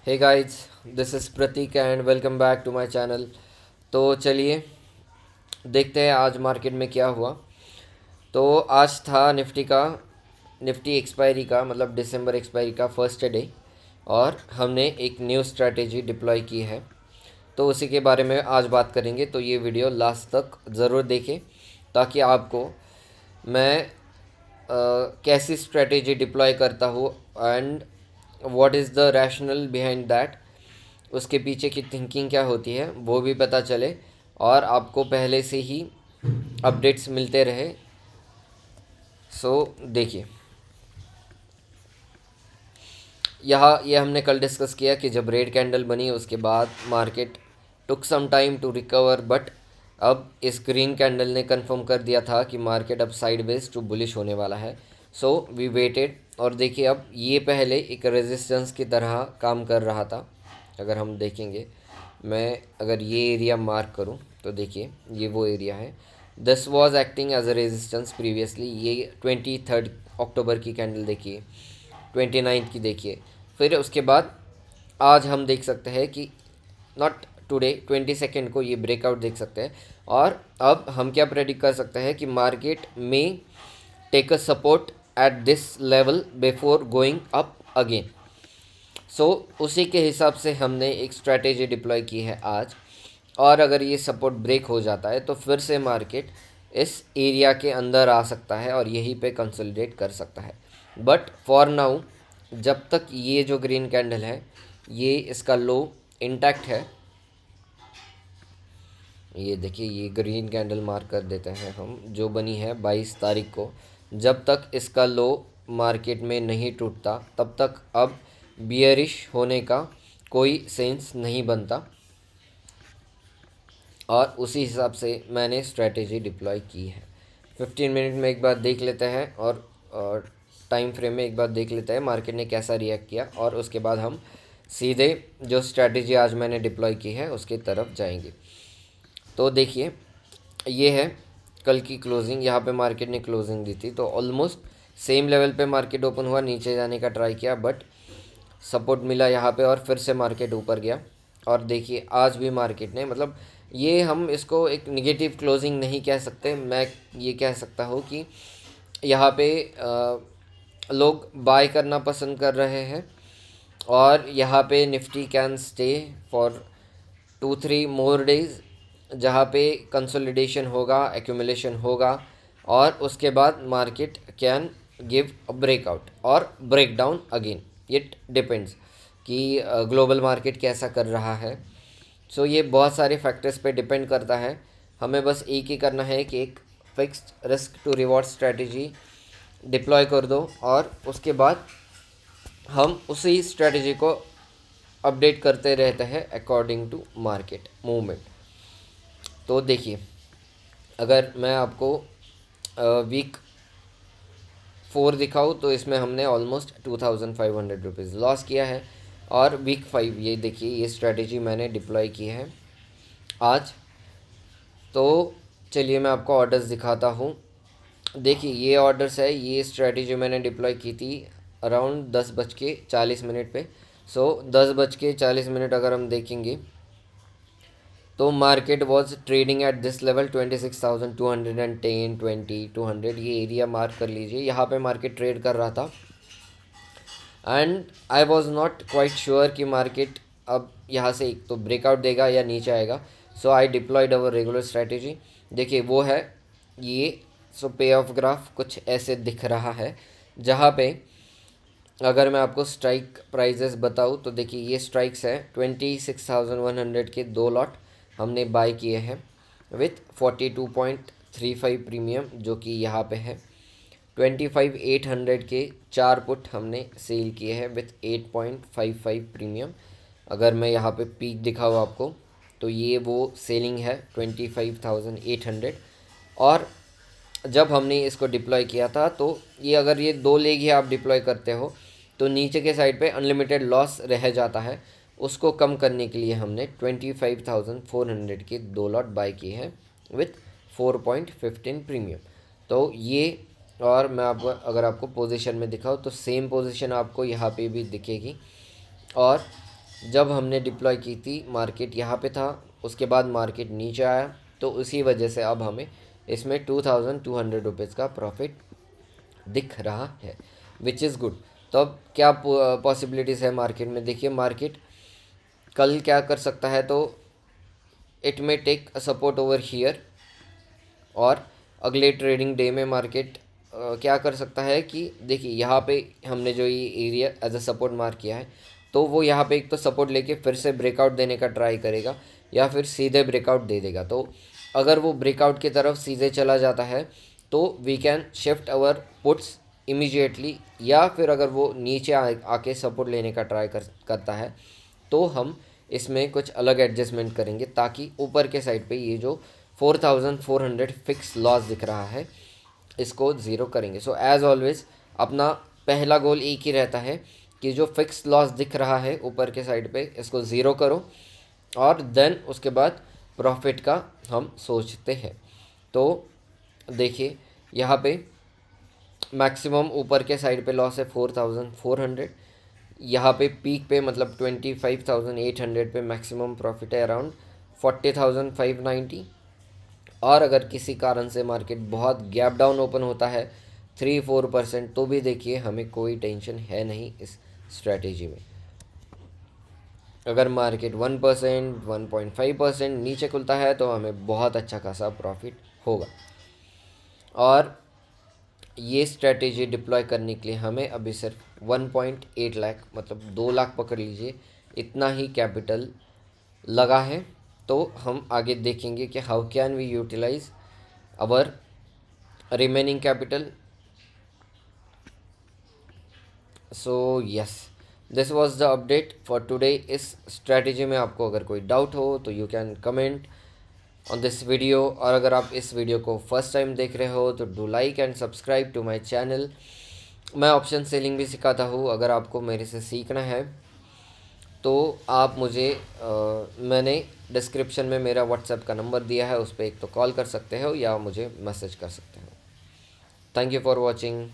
Hey guys, this is Prateek and welcome back to my channel. तो चलिए देखते हैं आज मार्केट में क्या हुआ। तो आज था निफ्टी एक्सपायरी का मतलब दिसंबर एक्सपायरी का फर्स्ट डे और हमने एक न्यू स्ट्रैटेजी डिप्लॉय की है। तो उसी के बारे में आज बात करेंगे, तो ये वीडियो लास्ट तक ज़रूर देखें ताकि आपको मैं कैसी स्ट्रैटेजी डिप्लॉय करता हूँ and what is the rational behind that, उसके पीछे की थिंकिंग क्या होती है वो भी पता चले और आपको पहले से ही अपडेट्स मिलते रहे। सो देखिए, यहाँ ये हमने कल डिस्कस किया कि जब रेड कैंडल बनी उसके बाद market took some time to recover, but अब इस ग्रीन कैंडल ने कंफर्म कर दिया था कि मार्केट अब साइडवेज टू बुलिश होने वाला है। सो वी वेटेड और देखिए अब ये पहले एक रेजिस्टेंस की तरह काम कर रहा था। अगर हम देखेंगे, मैं अगर ये एरिया मार्क करूँ तो देखिए ये वो एरिया है। This was acting as a resistance previously. ये 23 अक्टूबर की कैंडल देखिए, 29 की देखिए। फिर उसके बाद आज हम देख सकते हैं कि नॉट टुडे 22 को ये ब्रेकआउट देख सकते हैं। और अब हम क्या प्रेडिक्ट कर सकते हैं कि मार्केट में take a support at this level before going up again. So उसी के हिसाब से हमने एक स्ट्रैटेजी डिप्लॉय की है आज। और अगर ये सपोर्ट ब्रेक हो जाता है तो फिर से मार्केट इस एरिया के अंदर आ सकता है और यहीं पे कंसोलिडेट कर सकता है। बट फॉर नाउ जब तक ये जो ग्रीन कैंडल है ये इसका लो इंटैक्ट है, ये देखिए ये ग्रीन कैंडल मार्क कर देते हैं हम, जो बनी है 22 तारीख को। जब तक इसका लो मार्केट में नहीं टूटता तब तक अब बियरिश होने का कोई सेंस नहीं बनता और उसी हिसाब से मैंने स्ट्रैटेजी डिप्लॉय की है। 15 मिनट में एक बार देख लेते हैं और टाइम फ्रेम में एक बार देख लेते हैं मार्केट ने कैसा रिएक्ट किया और उसके बाद हम सीधे जो स्ट्रैटेजी आज मैंने डिप्लॉय की है उसकी तरफ जाएंगे। तो देखिए ये है कल की क्लोजिंग, यहाँ पे मार्केट ने क्लोजिंग दी थी तो ऑलमोस्ट सेम लेवल पे मार्केट ओपन हुआ, नीचे जाने का ट्राई किया बट सपोर्ट मिला यहाँ पे और फिर से मार्केट ऊपर गया। और देखिए आज भी मार्केट ने मतलब ये हम इसको एक निगेटिव क्लोजिंग नहीं कह सकते, मैं ये कह सकता हूँ कि यहाँ पे लोग बाय करना पसंद कर रहे हैं और यहाँ पे Nifty can stay for 2-3 more days, जहाँ पे कंसोलिडेशन होगा, एक्यूमुलेशन होगा और उसके बाद market can give a breakout और break down again. It depends कि ग्लोबल मार्केट कैसा कर रहा है। सो ये बहुत सारे फैक्टर्स पे डिपेंड करता है। हमें बस एक ही करना है कि एक fixed risk to reward strategy deploy कर दो और उसके बाद हम उसी स्ट्रैटेजी को अपडेट करते रहते हैं अकॉर्डिंग टू मार्केट मूवमेंट। तो देखिए अगर मैं आपको वीक 4 दिखाऊँ तो इसमें हमने ऑलमोस्ट 2500 रुपीज़ लॉस किया है। और वीक 5 ये देखिए ये स्ट्रैटेजी मैंने डिप्लॉय की है आज। तो चलिए मैं आपको ऑर्डर्स दिखाता हूँ। देखिए ये ऑर्डर्स है, ये स्ट्रैटेजी मैंने डिप्लॉय की थी अराउंड 10:40 पे। सो 10:40 अगर हम देखेंगे तो market was trading at this level 26,210, 200 ये एरिया मार्क कर लीजिए, यहाँ पे मार्केट ट्रेड कर रहा था। And I was not quite sure कि मार्केट अब यहाँ से एक तो ब्रेकआउट देगा या नीचे आएगा। सो आई डिप्लॉयड अवर रेगुलर स्ट्रैटेजी। देखिए वो है ये। सो पे ऑफ ग्राफ कुछ ऐसे दिख रहा है, जहाँ पे अगर मैं आपको स्ट्राइक प्राइजेस बताऊँ तो देखिए ये स्ट्राइक्स है 26,100 के 2 लॉट हमने बाय किए हैं विथ 42.35 प्रीमियम, जो कि यहाँ पे है। 25,800 के 4 पुट हमने सेल किए हैं विथ 8.55 प्रीमियम। अगर मैं यहाँ पे पीक दिखाऊँ आपको तो ये वो सेलिंग है 25,800। और जब हमने इसको डिप्लॉय किया था तो ये अगर ये 2 लेग ही आप डिप्लॉय करते हो तो नीचे के साइड पे अनलिमिटेड लॉस रह जाता है। उसको कम करने के लिए हमने 25,400 के 2 लॉट बाय किए हैं विथ 4.15 प्रीमियम। तो ये, और मैं आपको अगर आपको पोजीशन में दिखाऊँ तो सेम पोजीशन आपको यहाँ पे भी दिखेगी। और जब हमने डिप्लॉय की थी मार्केट यहाँ पे था, उसके बाद मार्केट नीचे आया, तो उसी वजह से अब हमें इसमें 2200 रुपीज़ का प्रॉफिट दिख रहा है, विच इज़ गुड। तो अब क्या पॉसिबिलिटीज़ है मार्केट में? देखिए मार्केट कल क्या कर सकता है, तो it may take a support over here, और अगले ट्रेडिंग डे में मार्केट क्या कर सकता है कि देखिए यहाँ पे हमने जो ये area as a support mark किया है, तो वो यहाँ पे एक तो सपोर्ट लेके फिर से ब्रेकआउट देने का ट्राई करेगा, या फिर सीधे ब्रेकआउट दे देगा। तो अगर वो ब्रेकआउट की तरफ सीधे चला जाता है तो we can shift our puts immediately, या फिर अगर वो नीचे आके सपोर्ट लेने का ट्राई करता है तो हम इसमें कुछ अलग एडजस्टमेंट करेंगे, ताकि ऊपर के साइड पे ये जो 4400 फिक्स लॉस दिख रहा है इसको ज़ीरो करेंगे। सो एज़ ऑलवेज़ अपना पहला गोल एक ही रहता है कि जो फिक्स लॉस दिख रहा है ऊपर के साइड पे इसको ज़ीरो करो, और देन उसके बाद प्रॉफिट का हम सोचते हैं। तो देखिए यहाँ पे मैक्सिमम ऊपर के साइड पे लॉस है 4400, यहाँ पे पीक पे मतलब 25,800 पे मैक्सिमम प्रॉफिट है अराउंड 40,590। और अगर किसी कारण से मार्केट बहुत गैप डाउन ओपन होता है 3-4%, तो भी देखिए हमें कोई टेंशन है नहीं इस स्ट्रैटेजी में। अगर मार्केट 1%, 1.5% नीचे खुलता है तो हमें बहुत अच्छा खासा प्रॉफिट होगा। और ये स्ट्रैटेजी डिप्लॉय करने के लिए हमें अभी सिर्फ 1.8 लाख मतलब 2 लाख पकड़ लीजिए, इतना ही कैपिटल लगा है। तो हम आगे देखेंगे कि how can we utilise our remaining capital. So yes, this was the update for today. इस स्ट्रैटेजी में आपको अगर कोई डाउट हो तो you can comment on this video, और अगर आप इस वीडियो को फर्स्ट टाइम देख रहे हो तो do like and subscribe to my channel. मैं ऑप्शन सेलिंग भी सिखाता हूँ, अगर आपको मेरे से सीखना है तो आप मुझे मैंने डिस्क्रिप्शन में मेरा व्हाट्सएप का नंबर दिया है, उस पर एक तो कॉल कर सकते हो या मुझे मैसेज कर सकते हो। Thank you for watching.